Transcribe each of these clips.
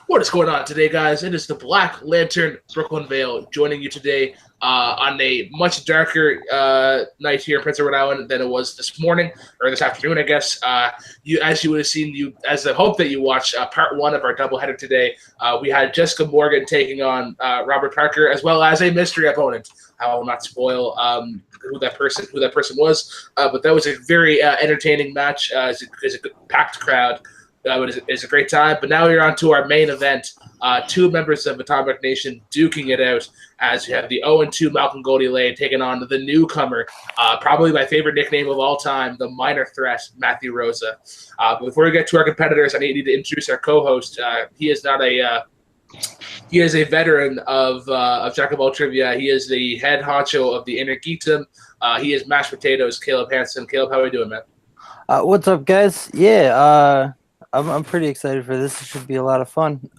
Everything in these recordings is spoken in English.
What is going on today, guys? It is the Black Lantern Brooklyn Vale joining you today on a much darker night here in Prince Edward Island than it was this morning or this afternoon, I guess. As you would have seen, as I hope that you watched part one of our doubleheader today, we had Jessica Morgan taking on Robert Parker, as well as a mystery opponent. I will not spoil who that person was, but that was a very entertaining match. It's a packed crowd. It's a great time. But now we're on to our main event. Two members of Atomic Nation duking it out as you have the 0-2 Malcolm Goldie taking on the newcomer, probably my favorite nickname of all time, the minor threat, Matthew Rosa. But before we get to our competitors, I need to introduce our co-host. He is a veteran of Jack of all trivia. He is the head honcho of the Inner Geekdom. He is mashed potatoes, Caleb Hansen. Caleb, how are you doing, man? What's up, guys? Yeah, I'm pretty excited for this. It should be a lot of fun.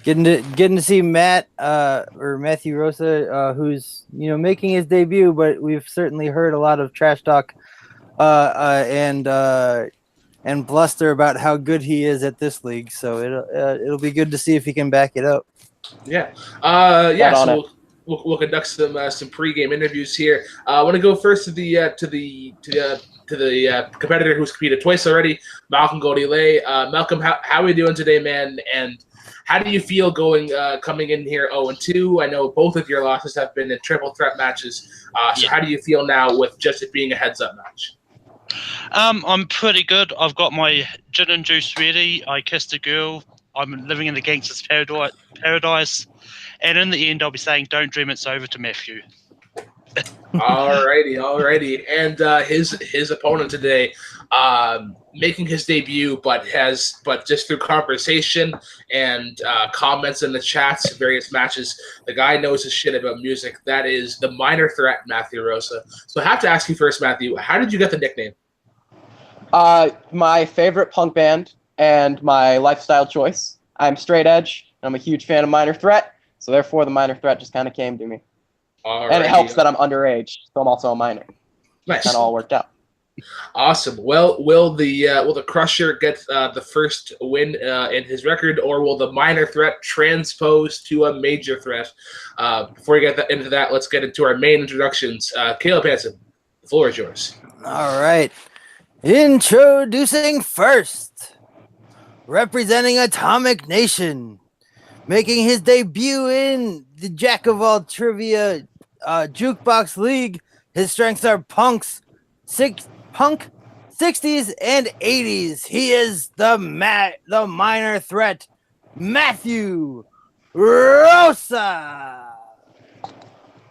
Getting to see Matthew Rosa, who's making his debut, but we've certainly heard a lot of trash talk and bluster about how good he is at this league. So it'll be good to see if he can back it up. Yeah, So we'll conduct some pregame interviews here. I want to go first to the competitor who's competed twice already, Malcolm Goldie. Malcolm, how are we doing today, man? And how do you feel coming in here 0-2? I know both of your losses have been in triple threat matches. So how do you feel now with just it being a heads-up match? I'm pretty good. I've got my gin and juice ready. I kissed a girl. I'm living in the gangster's paradise. And in the end, I'll be saying, "Don't dream it's over" to Matthew. Alrighty. And his opponent today, making his debut, but just through conversation and comments in the chats, various matches, the guy knows his shit about music. That is the minor threat, Matthew Rosa. So I have to ask you first, Matthew, how did you get the nickname? My favorite punk band and my lifestyle choice. I'm straight edge. I'm a huge fan of Minor Threat, so therefore the Minor Threat just kind of came to me. Alrighty. And it helps that I'm underage, so I'm also a minor. Nice. Kind of all worked out. Awesome. Well, will the Crusher get the first win in his record, or will the minor threat transpose to a major threat? Before we get into that, let's get into our main introductions. Caleb Hansen, the floor is yours. All right. Introducing first, representing Atomic Nation, making his debut in the Jack of all trivia Jukebox League. His strengths are punk 60s and 80s. He is the minor threat, Matthew Rosa.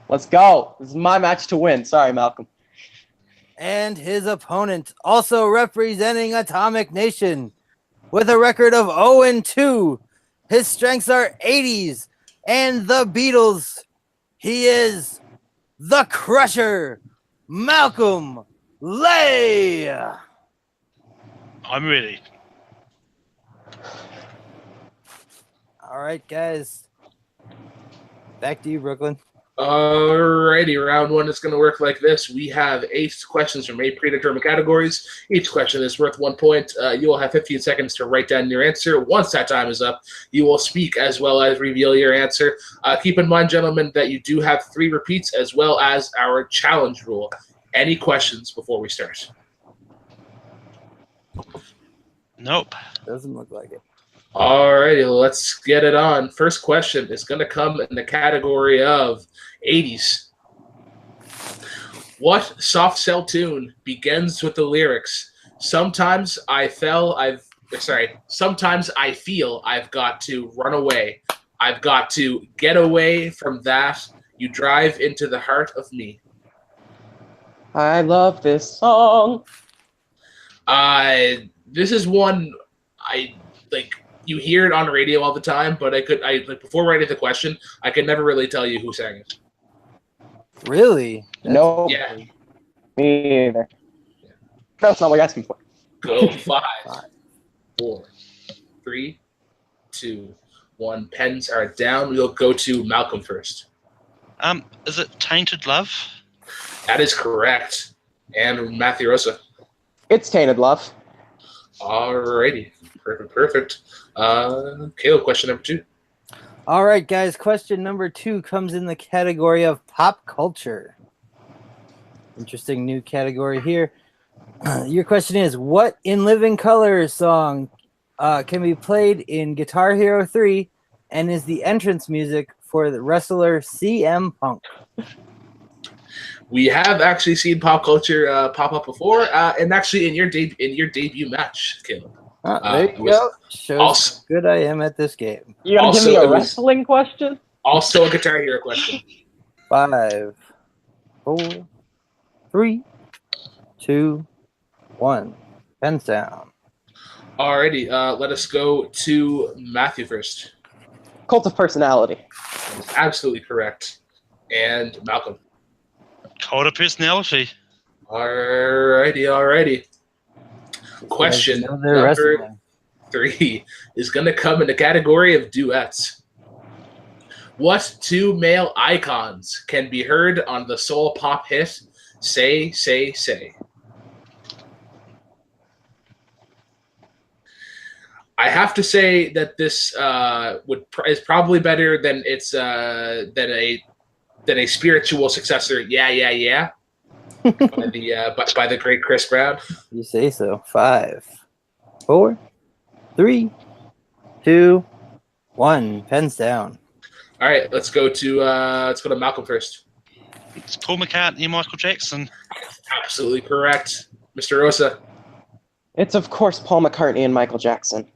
Let's go. This is my match to win. Sorry, Malcolm. And his opponent, also representing Atomic Nation, with a record of 0-2. His strengths are 80s and the Beatles. He is the Crusher, Malcolm Lay. I'm ready. All right, guys. Back to you, Brooklyn. Alrighty, round one is going to work like this. We have 8 questions from 8 predetermined categories. Each question is worth 1 point. You will have 15 seconds to write down your answer. Once that time is up, you will speak as well as reveal your answer. Keep in mind, gentlemen, that you do have 3 repeats as well as our challenge rule. Any questions before we start? Nope. Doesn't look like it. Alrighty, let's get it on. First question is going to come in the category of 80s. What soft cell tune begins with the lyrics, sometimes I feel I've got to run away. I've got to get away from that. You drive into the heart of me. I love this song. This is one I like. You hear it on the radio all the time, but before writing the question, I could never really tell you who sang it. Really? No. Yeah. Me either. That's not what you're asking for. Go 5, 4, 3, 2, 1. Pens are down. We'll go to Malcolm first. Is it Tainted Love? That is correct. And Matthew Rosa. It's Tainted Love. Alrighty. Perfect. Caleb, question number 2. All right, guys. Question number 2 comes in the category of pop culture. Interesting new category here. Your question is, what In Living Color song can be played in Guitar Hero 3 and is the entrance music for the wrestler CM Punk? We have actually seen pop culture pop up before, and actually in your debut match, Caleb. There you go. Shows how good I am at this game. You gonna give me a wrestling question? Also a Guitar Hero question. 5, 4, 3, 2, 1. Pens down. Alrighty, let us go to Matthew first. Cult of Personality. Absolutely correct. And Malcolm. Cult of Personality. Alrighty. Question number 3 is going to come in the category of duets. What 2 male icons can be heard on the soul pop hit Say, Say, Say? I have to say that this is probably better than its than a spiritual successor. Yeah, yeah, yeah. by the great Chris Brown. You say so. 5, 4, 3, 2, 1. Pens down. All right, let's go to Malcolm first. It's Paul McCartney and Michael Jackson. Absolutely correct, Mr. Rosa. It's of course Paul McCartney and Michael Jackson.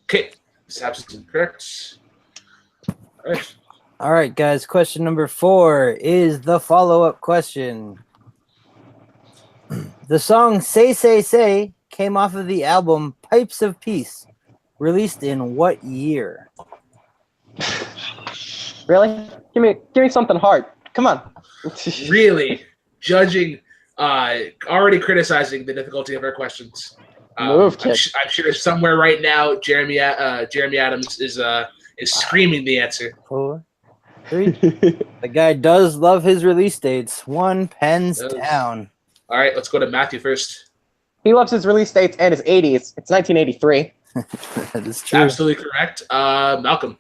Okay, it's absolutely correct. All right. All right, guys. Question number 4 is the follow-up question. The song Say, Say, Say came off of the album Pipes of Peace, released in what year? Really? Give me something hard. Come on. Really judging, already criticizing the difficulty of our questions. Move, kid. I'm sure somewhere right now, Jeremy Adams is screaming the answer. 4, 3. The guy does love his release dates. 1. Pens down. All right, let's go to Matthew first. He loves his release dates and his 80s. It's 1983. That is true. Absolutely correct. Malcolm.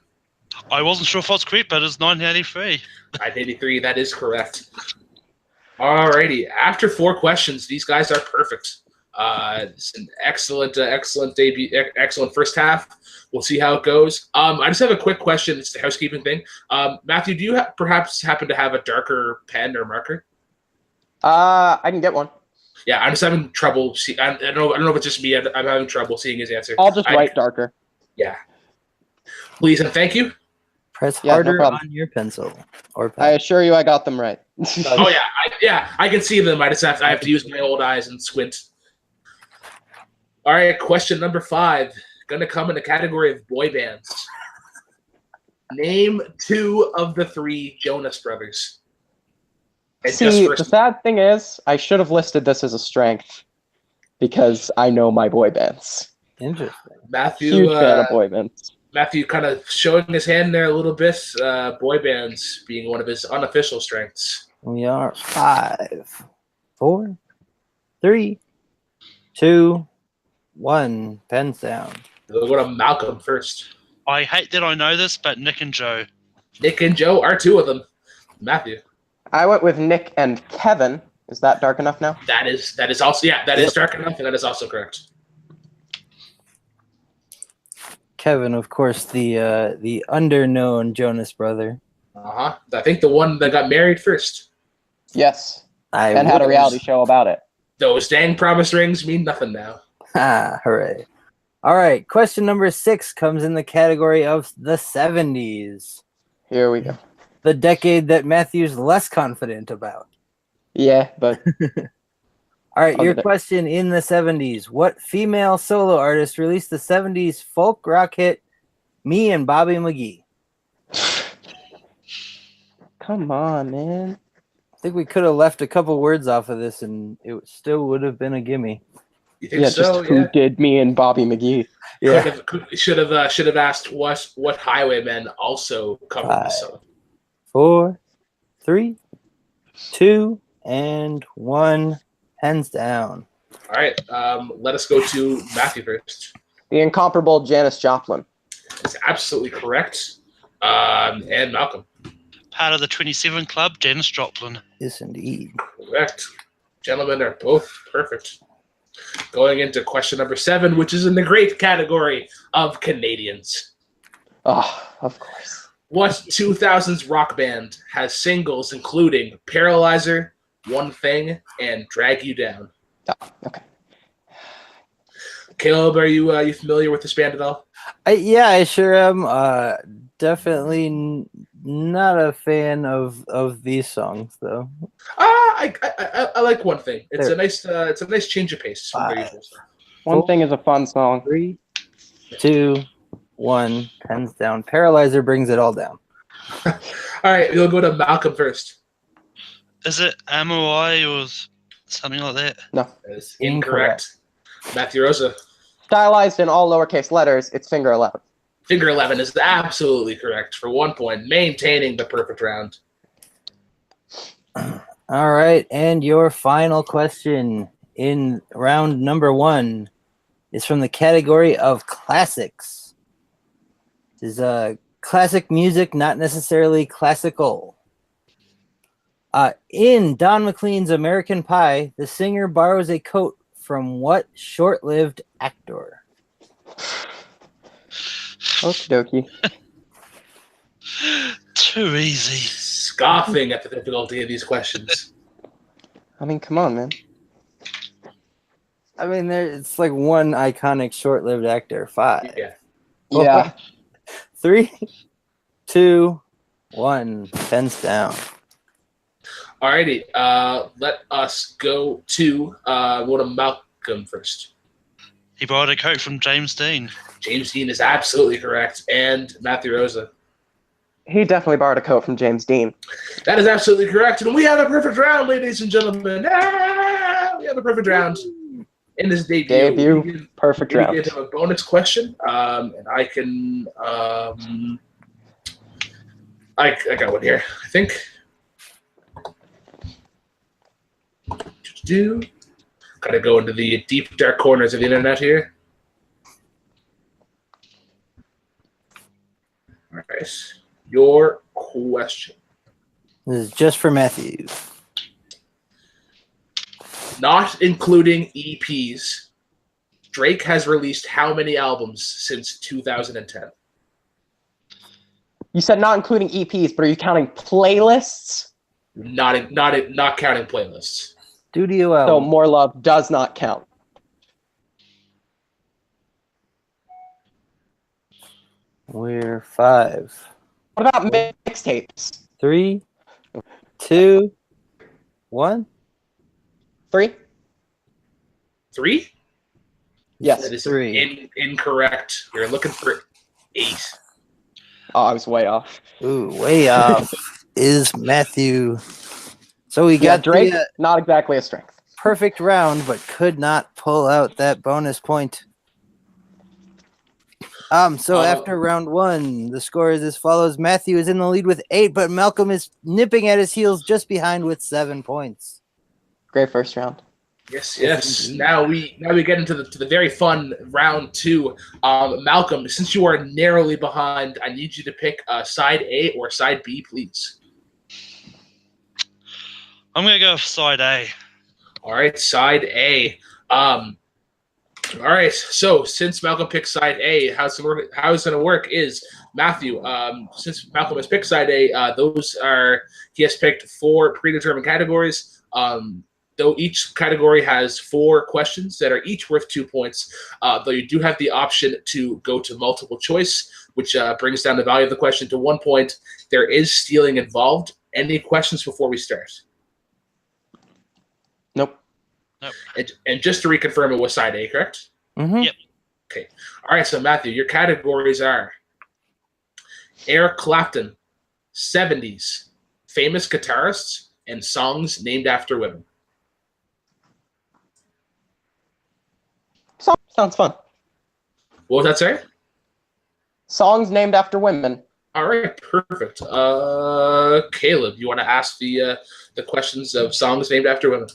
I wasn't sure if I was correct, but it's 1983. 1983, that is correct. Alrighty, after 4 questions, these guys are perfect. It's an excellent debut, excellent first half. We'll see how it goes. I just have a quick question. It's the housekeeping thing. Matthew, do you perhaps happen to have a darker pen or marker? I can get one. Yeah, I'm just having trouble. I don't know if it's just me. I'm having trouble seeing his answer. I'll just write darker. Yeah. Please and thank you. Press harder on your pencil or pen. I assure you, I got them right. Oh yeah, I can see them. I have to use my old eyes and squint. All right, question number 5. Going to come in the category of boy bands. Name 2 of the 3 Jonas Brothers. And see, the sad thing is, I should have listed this as a strength because I know my boy bands. Interesting. Matthew, Huge fan of boy bands. Matthew kind of showing his hand there a little bit. Boy bands being one of his unofficial strengths. We are 5, 4, 3, 2, 1. Pens down. We'll go to Malcolm first. I hate that I know this, but Nick and Joe. Nick and Joe are 2 of them. Matthew. I went with Nick and Kevin. Is that dark enough now? That is also is dark enough, and that is also correct. Kevin, of course, the underknown Jonas brother. I think the one that got married first. Yes. And had a reality show about it. Those dang promise rings mean nothing now. Hooray. All right, question number 6 comes in the category of the 70s. Here we go. The decade that Matthew's less confident about. Yeah, but... All right, your question in the 70s. What female solo artist released the 70s folk rock hit Me and Bobby McGee? Come on, man. I think we could have left a couple words off of this and it still would have been a gimme. You think so? Just who did Me and Bobby McGee? Yeah. Should have asked what Highwaymen also covered this song. 4, 3, 2, and 1. Hands down. All right. Let us go to Matthew first. The incomparable Janis Joplin. It's absolutely correct. And Malcolm. Part of the 27 Club, Janis Joplin. Yes, indeed. Correct. Gentlemen are both perfect. Going into question number 7, which is in the great category of Canadians. Oh, of course. What 2000s rock band has singles including Paralyzer, One Thing, and Drag You Down? Oh, okay. Caleb, are you familiar with this band at all? Yeah, I sure am. Definitely not a fan of these songs, though. I like One Thing. It's a nice change of pace from their usual stuff. One Thing is a fun song. 3, 2, 1, pens down. Paralyzer brings it all down. All right, we'll go to Malcolm first. Is it MOI or something like that? No. That is incorrect. Matthew Rosa. Stylized in all lowercase letters, it's Finger 11. Finger 11 is absolutely correct for 1 point, maintaining the perfect round. All right, and your final question in round number 1 is from the category of classics. This is classic music, not necessarily classical. In Don McLean's American Pie, the singer borrows a coat from what short-lived actor? Okie dokie. Too easy. Scoffing at the difficulty of these questions. I mean, come on, man. I mean, it's like one iconic short-lived actor. 5. Yeah. Yeah. 3, 2, 1. Pens down. Alrighty. Let us go to Malcolm first. He borrowed a coat from James Dean. James Dean is absolutely correct, and Matthew Rosa. He definitely borrowed a coat from James Dean. That is absolutely correct, and we have a perfect round, ladies and gentlemen. We have a perfect round in this debut. Perfect We round. give him a bonus question, and I can. I got one here, I think. Gotta go into the deep, dark corners of the internet here. All right. Your question. This is just for Matthew. Not including EPs, Drake has released how many albums since 2010? You said not including EPs, but are you counting playlists? Not counting playlists. Studio So album. More Love does not count. We're 5. What about mixtapes? 3, 2, 1. 3? 3? Yes. That is 3. Incorrect. You're looking for 8. Oh, I was way off. Ooh, way off is Matthew. So we Yeah, got Drake, the not exactly a strength. perfect round, but could not pull out that bonus point. So after round 1, the score is as follows. Matthew is in the lead with 8, but Malcolm is nipping at his heels just behind with 7 points. Great first round. Yes. Now we get into the very fun round 2. Malcolm, since you are narrowly behind, I need you to pick side A or side B, please. I'm going to go with side A. All right, side A. All right, so since Malcolm picked side A, how it's going to work is Matthew. Since Malcolm has picked side A, he has picked 4 predetermined categories. Though each category has 4 questions that are each worth 2 points. Though you do have the option to go to multiple choice, which brings down the value of the question to 1 point. There is stealing involved. Any questions before we start? Nope. And just to reconfirm, it was side A, correct? Mm-hmm. Yep. Okay. All right, so Matthew, your categories are Eric Clapton, 70s, famous guitarists, and songs named after women. Sounds fun. What was that, say? Songs named after women. All right, perfect. Caleb, you want to ask the questions of songs named after women?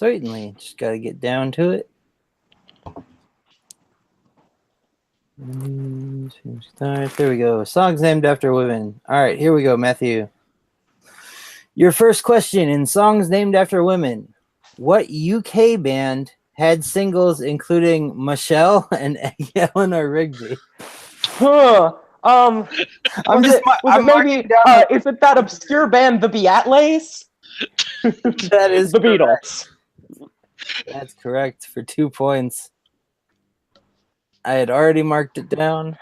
Certainly. Just got to get down to it. Start. There we go. Songs named after women. All right, here we go, Matthew. Your first question in songs named after women. What UK band had singles including Michelle and Eleanor Rigby? Huh. I'm just. I'm Maybe? Is it that obscure band, the Beatles? That is the correct. Beatles. That's correct for 2 points. I had already marked it down.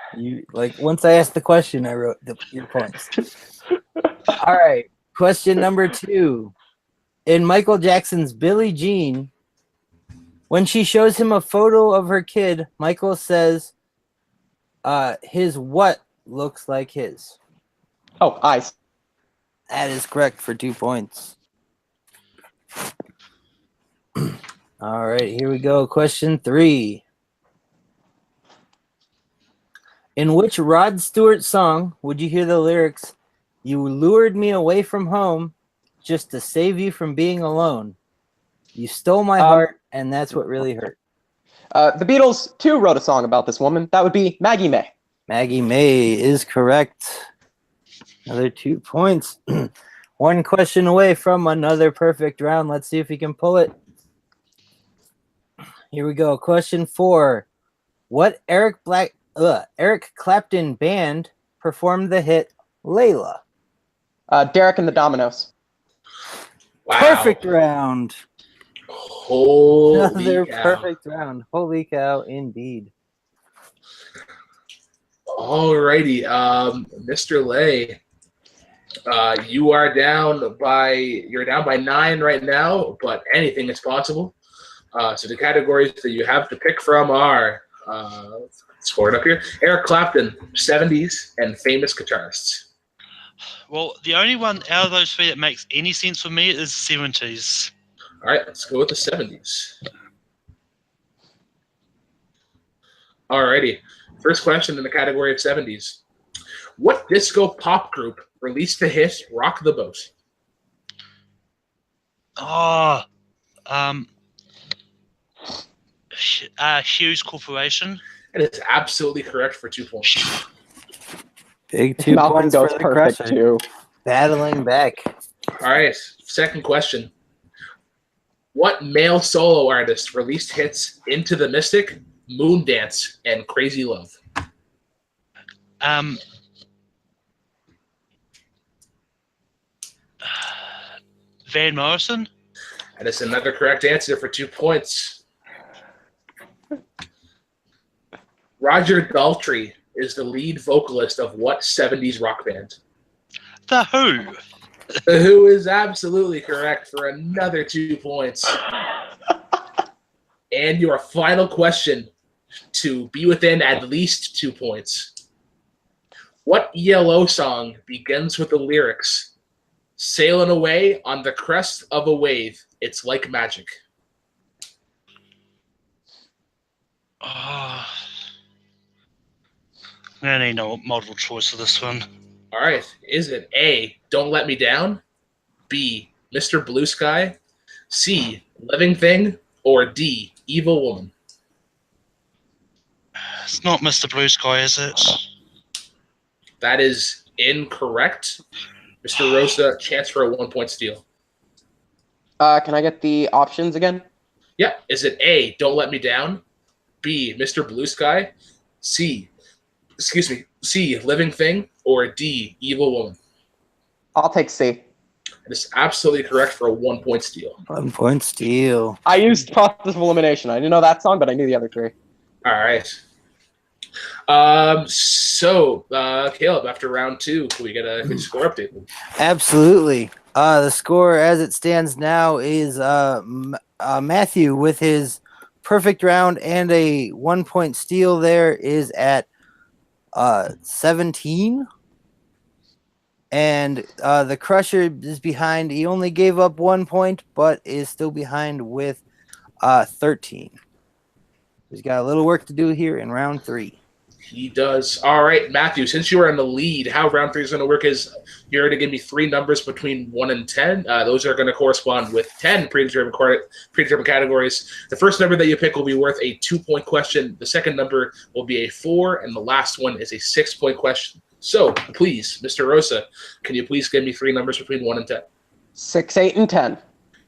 Once I asked the question, I wrote your points. All right. Question number 2. In Michael Jackson's Billie Jean, when she shows him a photo of her kid, Michael says, his what looks like his? Oh, eyes. That is correct for 2 points. All right, here we go. Question 3. In which Rod Stewart song would you hear the lyrics, "You lured me away from home just to save you from being alone. You stole my heart, and that's what really hurt"? The Beatles, too, wrote a song about this woman. That would be Maggie May. Maggie May is correct. Another 2 points. One question away from another perfect round. Let's see if we can pull it. Here we go. Question 4. What Eric Clapton band performed the hit Layla? Derek and the Dominoes. Wow. Perfect round. Holy Another cow. perfect round. Holy cow, indeed. Alrighty, Mr. Lay, you're down by 9 right now, but anything is possible. So the categories that you have to pick from are let's score it up here: Eric Clapton, 70s, and famous guitarists. Well, the only one out of those 3 that makes any sense for me is 70s. All right, let's go with the 70s. Alrighty, first question in the category of 70s. What disco pop group released the hit "Rock the Boat"? Oh, Hughes Corporation. It is absolutely correct for 2 points. Big 2 Malcolm points goes for the perfect, Crusher. too. Battling back. All right, second question. What male solo artist released hits "Into the Mystic," "Moondance," and "Crazy Love"? Van Morrison. That is another correct answer for 2 points. Roger Daltrey is the lead vocalist of what 70s rock band? The Who. The Who is absolutely correct for another 2 points. And your final question to be within at least 2 points. What ELO song begins with the lyrics, "Sailing away on the crest of a wave, it's like magic"? Oh, I'm gonna need no multiple choice for this one. All right. Is it A, "Don't Let Me Down," B, "Mr. Blue Sky," C, "Living Thing," or D, "Evil Woman"? It's not Mr. Blue Sky, is it? That is incorrect. Mr. Rosa, chance for a 1-point steal. Can I get the options again? Yep. Is it A, "Don't Let Me Down," B, "Mr. Blue Sky," C, "Living Thing," or D, "Evil Woman"? I'll take C. It is absolutely correct for a 1-point steal. 1 point steal. I used process of elimination. I didn't know that song, but I knew the other 3. All right. So, Caleb, after round 2, can we get a good score update? Absolutely. The score as it stands now is Matthew with his perfect round and a 1 point steal there is at 17. And the Crusher is behind. He only gave up 1 point, but is still behind with 13. He's got a little work to do here in round 3. He does. All right, Matthew, since you are in the lead, how round 3 is going to work is you're going to give me 3 numbers between 1 and 10. Those are going to correspond with 10 predetermined categories. The first number that you pick will be worth a 2-point question. The second number will be a 4, and the last one is a 6-point question. So, please, Mr. Rosa, can you please give me 3 numbers between 1 and 10? 6, 8, and 10.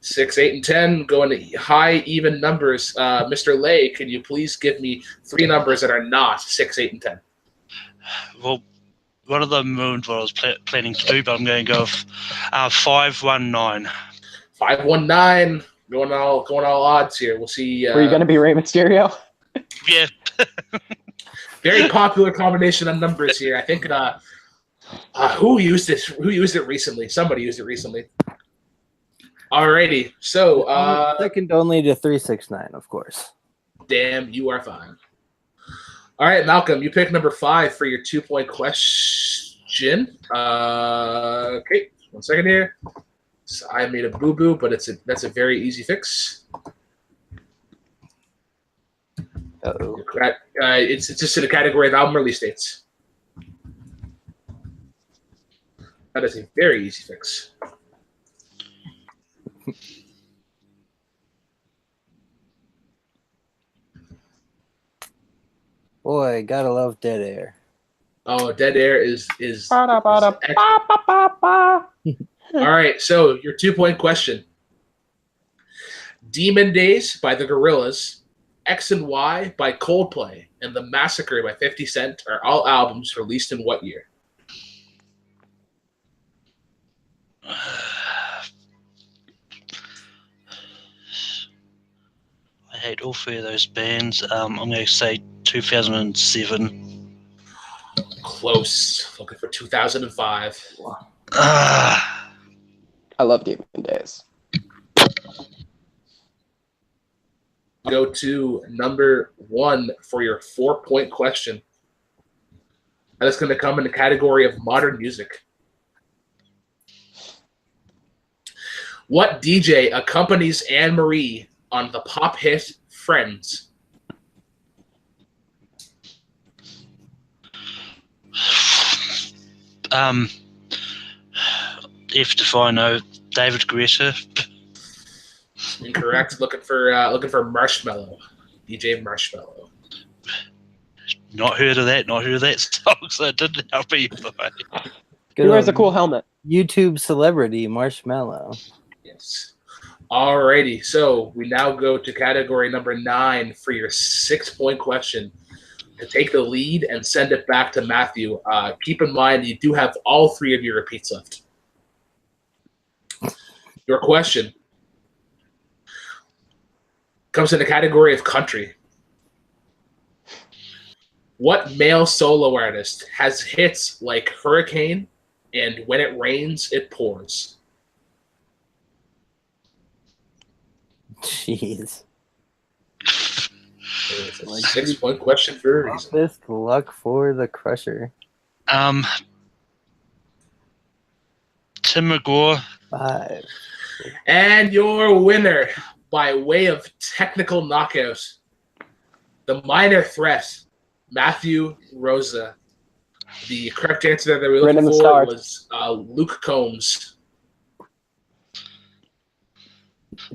6, 8, and 10, going to high, even numbers. Mr. Lay, can you please give me 3 numbers that are not 6, 8, and 10? Well, one of them ruined what I was planning to do, but I'm going to go with 519. 519, going all odds here. We'll see. Were you going to be Rey Mysterio? Yeah. Very popular combination of numbers here. I think who used it? Who used it recently? Somebody used it recently. Alrighty, so second only to 369, of course. Damn, you are fine. All right, Malcolm, you pick number 5 for your 2-point question. Okay, 1 second here. So I made a boo-boo, but that's a very easy fix. Uh-oh. It's just in the category of album release dates. That is a very easy fix. Boy, gotta love Dead Air. Oh, Dead Air is All right, so your 2-point question. Demon Days by the Gorillaz, X and Y by Coldplay, and The Massacre by 50 Cent are all albums released in what year? I hate all 3 of those bands. I'm going to say 2007. Close. Looking for 2005. I love Demon Days. Go to number 1 for your 4-point question. That is going to come in the category of modern music. What DJ accompanies Anne Marie on the pop hit Friends? If I know, David Guetta. Incorrect. looking for Marshmello. DJ Marshmello. Not heard of that song, so it didn't help either way. He wears a cool helmet. YouTube celebrity, Marshmello. Yes. Alrighty, so we now go to category number 9 for your 6-point question. To take the lead and send it back to Matthew, keep in mind you do have all 3 of your repeats left. Your question comes in the category of country. What male solo artist has hits like Hurricane and When It Rains, It Pours? Jeez. It's a 6-point question for a reason. Best luck for the Crusher. Tim McGraw. 5. And your winner, by way of technical knockout, the Minor Threat, Matthew Rosa. The correct answer that we were looking for was Luke Combs.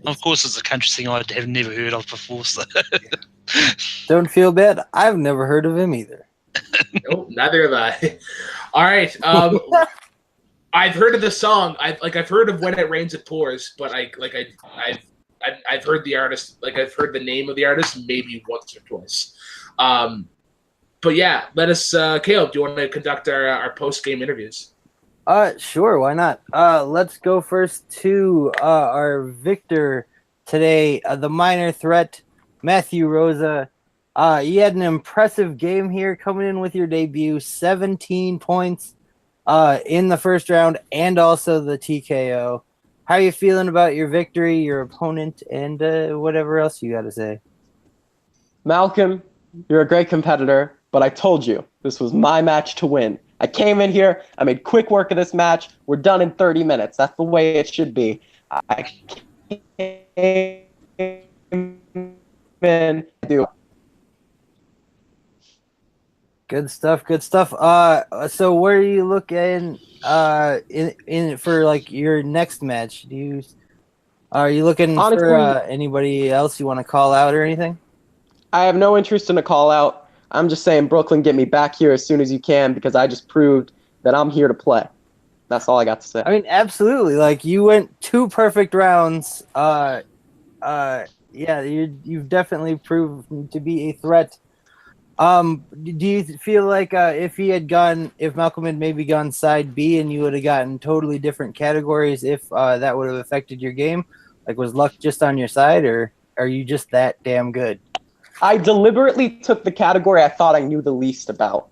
Of course, it's a country singer I have never heard of before. So. Don't feel bad. I've never heard of him either. Nope, neither have I. All right. I've heard of the song. I've heard of When It Rains, It Pours, but I've heard the artist. I've heard the name of the artist maybe once or twice. But yeah, let us. Caleb, do you want to conduct our post game interviews? Sure, why not? Let's go first to our victor today, the Minor Threat, Matthew Rosa. You had an impressive game here coming in with your debut, 17 points in the first round and also the TKO. How are you feeling about your victory, your opponent, and whatever else you got to say? Malcolm, you're a great competitor, but I told you this was my match to win. I came in here, I made quick work of this match. We're done in 30 minutes. That's the way it should be. I came in. Good stuff. Good stuff. So where are you looking in for like your next match? Are you looking for Honestly, anybody else you want to call out or anything? I have no interest in a call out. I'm just saying, Brooklyn, get me back here as soon as you can because I just proved that I'm here to play. That's all I got to say. I mean, absolutely. Like you went 2 perfect rounds. Yeah, you've definitely proved to be a threat. Do you feel like if Malcolm had maybe gone side B and you would have gotten totally different categories, if that would have affected your game? Like, was luck just on your side, or are you just that damn good? I deliberately took the category I thought I knew the least about.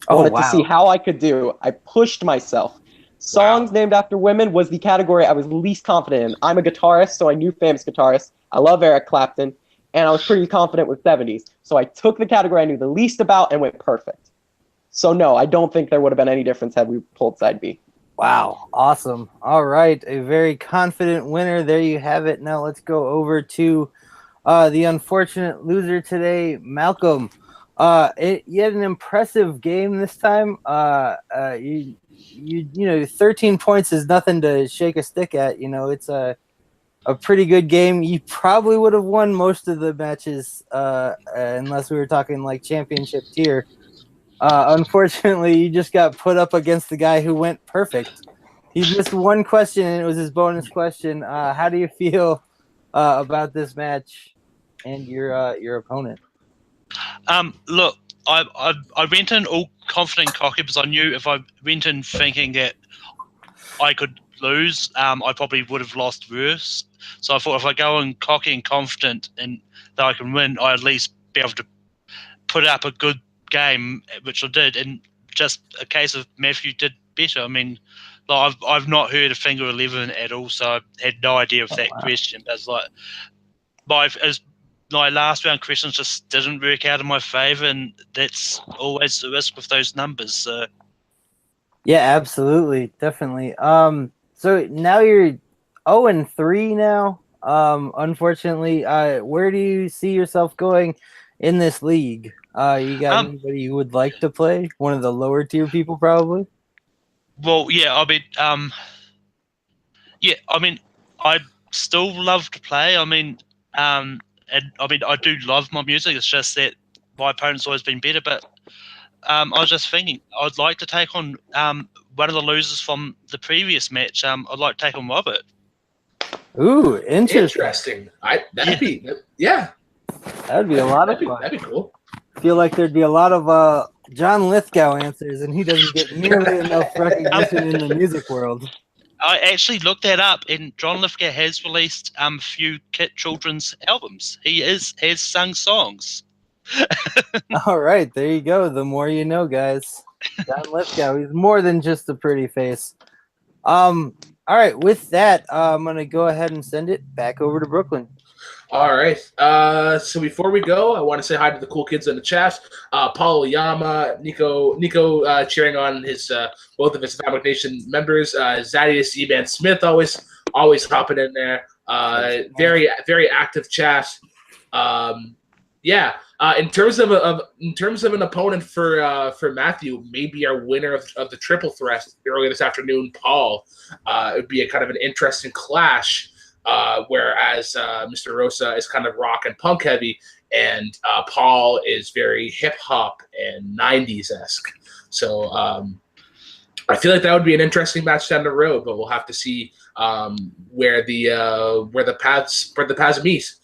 I Oh, wanted to see wow. how I could do. I pushed myself. Songs named after women was the category I was least confident in. I'm a guitarist, so I knew famous guitarists. I love Eric Clapton, and I was pretty confident with 70s. So I took the category I knew the least about and went perfect. So no, I don't think there would have been any difference had we pulled side B. Wow, awesome. All right, a very confident winner. There you have it. Now let's go over to the unfortunate loser today, Malcolm. You had an impressive game this time. You know, 13 points is nothing to shake a stick at. You know, it's a pretty good game. You probably would have won most of the matches, unless we were talking like championship tier. Unfortunately, you just got put up against the guy who went perfect. He missed one question, and it was his bonus question. How do you feel about this match and your opponent? Look, I went in all confident and cocky because I knew if I went in thinking that I could lose, I probably would have lost worse. So I thought if I go in cocky and confident and that I can win, I at least be able to put up a good game, which I did. And just a case of Matthew did better. I mean, like, I've not heard of Finger 11 at all, so I had no idea of that question. But it's like my last round questions just didn't work out in my favor, and that's always the risk with those numbers. So. Yeah, absolutely, definitely. So now you're 0-3 now. Unfortunately, where do you see yourself going in this league? You got anybody you would like to play? One of the lower tier people, probably. Well, yeah, I mean, I still love to play. I mean, and I mean, I do love my music. It's just that my opponent's always been better. But I was just thinking, I'd like to take on one of the losers from the previous match. I'd like to take on Robert. Ooh, interesting. That'd be That'd be a lot of fun. That'd be cool. I feel like there'd be a lot of John Lithgow answers, and he doesn't get nearly enough recognition in the music world. I actually looked that up, and John Lithgow has released a few Kit children's albums. He has sung songs. All right, there you go. The more you know, guys. John Lithgow, he's more than just a pretty face. All right, with that, I'm gonna go ahead and send it back over to Brooklyn. All right. So before we go, I want to say hi to the cool kids in the chat. Paul Oyama, Nico cheering on his both of his Atomic Nation members. Zadius E-Man Smith always hopping in there. Very active chat. In terms of an opponent for Matthew, maybe our winner of the triple threat earlier this afternoon, Paul. It would be a kind of an interesting clash. Whereas Mr. Rosa is kind of rock and punk heavy, and Paul is very hip hop and 90s-esque. So I feel like that would be an interesting match down the road, but we'll have to see where the paths meet.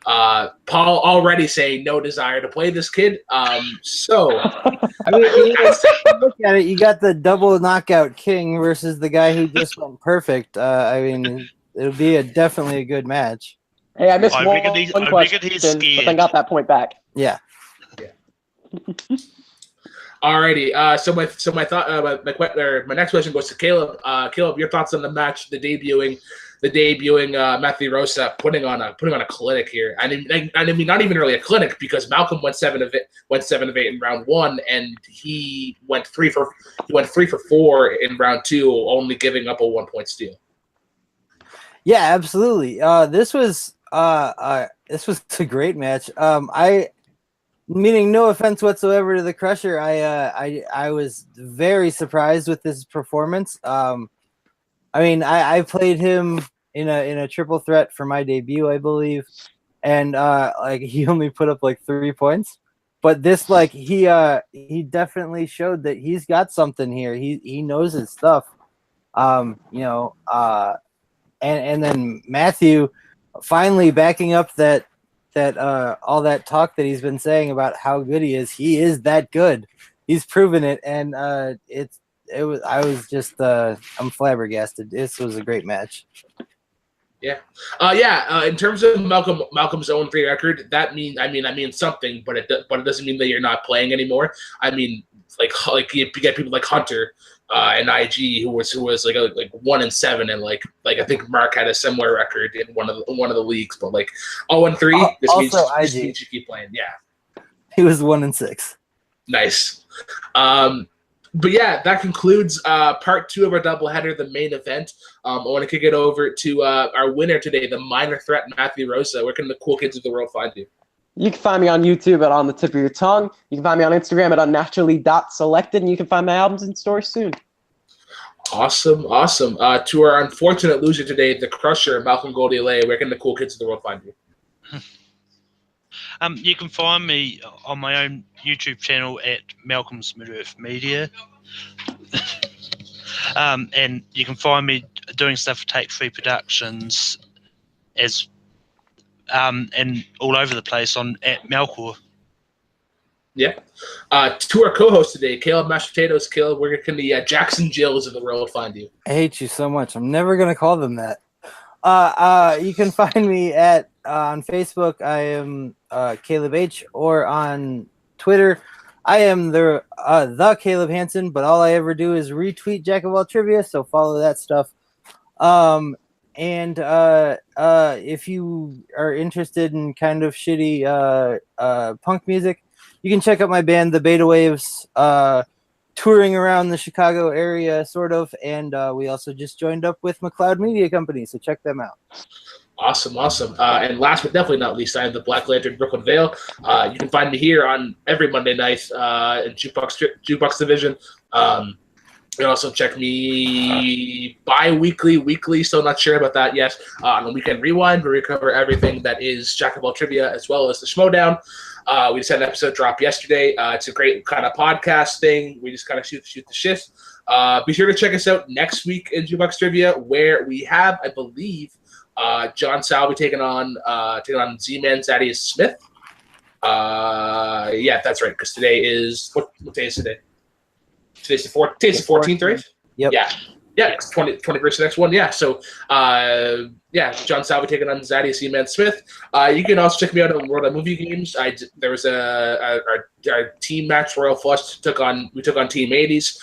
Paul already saying no desire to play this kid. I mean, look at it. You got the double knockout king versus the guy who just went perfect. I mean, it'll be definitely a good match. Hey, I missed one question, but then got that point back. Yeah. Alrighty. So my thought, my next question goes to Caleb. Caleb, your thoughts on the match, the debuting Matthew Rosa putting on a clinic here. I mean, not even really a clinic, because Malcolm went 7 of 8 in round 1, and he went 3 for 4 in round 2, only giving up a 1-point steal. Yeah, absolutely. This was a great match. Meaning no offense whatsoever to the Crusher. I was very surprised with his performance. I mean, I played him in a triple threat for my debut, I believe, and like he only put up like 3 points. But this, like, he definitely showed that he's got something here. He knows his stuff. And then Matthew finally backing up that all that talk that he's been saying about how good he is. He is that good. He's proven it, and I was just I'm flabbergasted. This was a great match. Yeah. In terms of Malcolm's 0-3 record, that means something, but it doesn't mean that you're not playing anymore. I mean, like you get people like Hunter and IG who was like 1-7, and like I think Mark had a similar record in one of the leagues, but like 0-3. This means you keep playing. Yeah. He was 1-6. Nice. But yeah, that concludes part 2 of our doubleheader, the main event. I want to kick it over to our winner today, the minor threat, Matthew Rosa. Where can the cool kids of the world find you? You can find me on YouTube at On the Tip of Your Tongue. You can find me on Instagram at unnaturally.selected, and you can find my albums in stores soon. Awesome. To our unfortunate loser today, the Crusher, Malcolm Goldiole, where can the cool kids of the world find you? You can find me on my own YouTube channel at Malcolm's Mid-Earth Media. And you can find me doing stuff for Take 3 Productions and all over the place at Malcor. Yeah. To our co-host today, Caleb Mashed Potatoes. Caleb, where can the Jackson Jills of the world find you? I hate you so much. I'm never gonna call them that. You can find me at on Facebook. I am Caleb H, or on Twitter, I am the Caleb Hansen. But all I ever do is retweet Jack of All Trivia, so follow that stuff. And if you are interested in kind of shitty punk music, you can check out my band, the Beta Waves, touring around the Chicago area, sort of. And we also just joined up with McLeod Media Company, so check them out. Awesome. And last but definitely not least, I am the Black Lantern Brooklyn Vale. You can find me here on every Monday night in Jukebox Division. You can also check me bi-weekly, weekly, still not sure about that yet, on the Weekend Rewind, where we cover everything that is Jack of All Trivia, as well as the Schmodown. We just had an episode drop yesterday. It's a great kind of podcast thing. We just kind of shoot the shit. Be sure to check us out next week in Jukebox Trivia, where we have, I believe, John Salvi taking on Z-Man Thaddeus Smith. Yeah, that's right, because today is what day is today? Today's the 14th, right? Yep. Yeah, 21st, the next one. Yeah, so John Salvi taking on Zaddy Z-Man Smith. You can also check me out on World of Movie Games. There was our team match. Royal Flush took on Team 80s.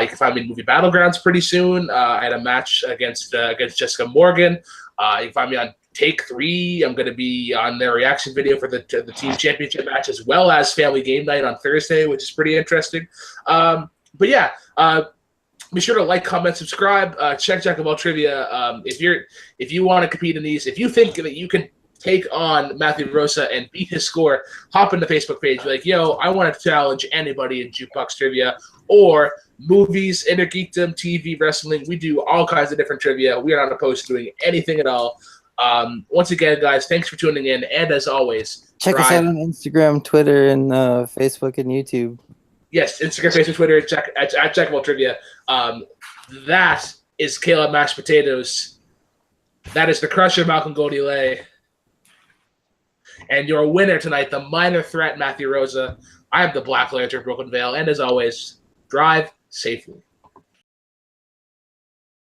You can find me in Movie Battlegrounds pretty soon. I had a match against Jessica Morgan. You can find me on Take 3. I'm going to be on their reaction video for the team championship match, as well as Family Game Night on Thursday, which is pretty interesting. But yeah, be sure to like, comment, subscribe. Check Jack of All Trivia. If you want to compete in these, if you think that you can take on Matthew Rosa and beat his score, hop in the Facebook page. Be like, yo, I want to challenge anybody in Jukebox Trivia or movies, intergeekdom, TV, wrestling. We do all kinds of different trivia. We are not opposed to doing anything at all. Once again, guys, thanks for tuning in. And as always, check us out on Instagram, Twitter, and Facebook and YouTube. Yes, Instagram, Facebook, Twitter, at Jack of All Trivia. That is Caleb Mashed Potatoes. That is the Crusher, Malcolm Goldiole. And your winner tonight, the minor threat, Matthew Rosa. I am the Black Lantern, Brooklyn Vale. And as always, drive safely.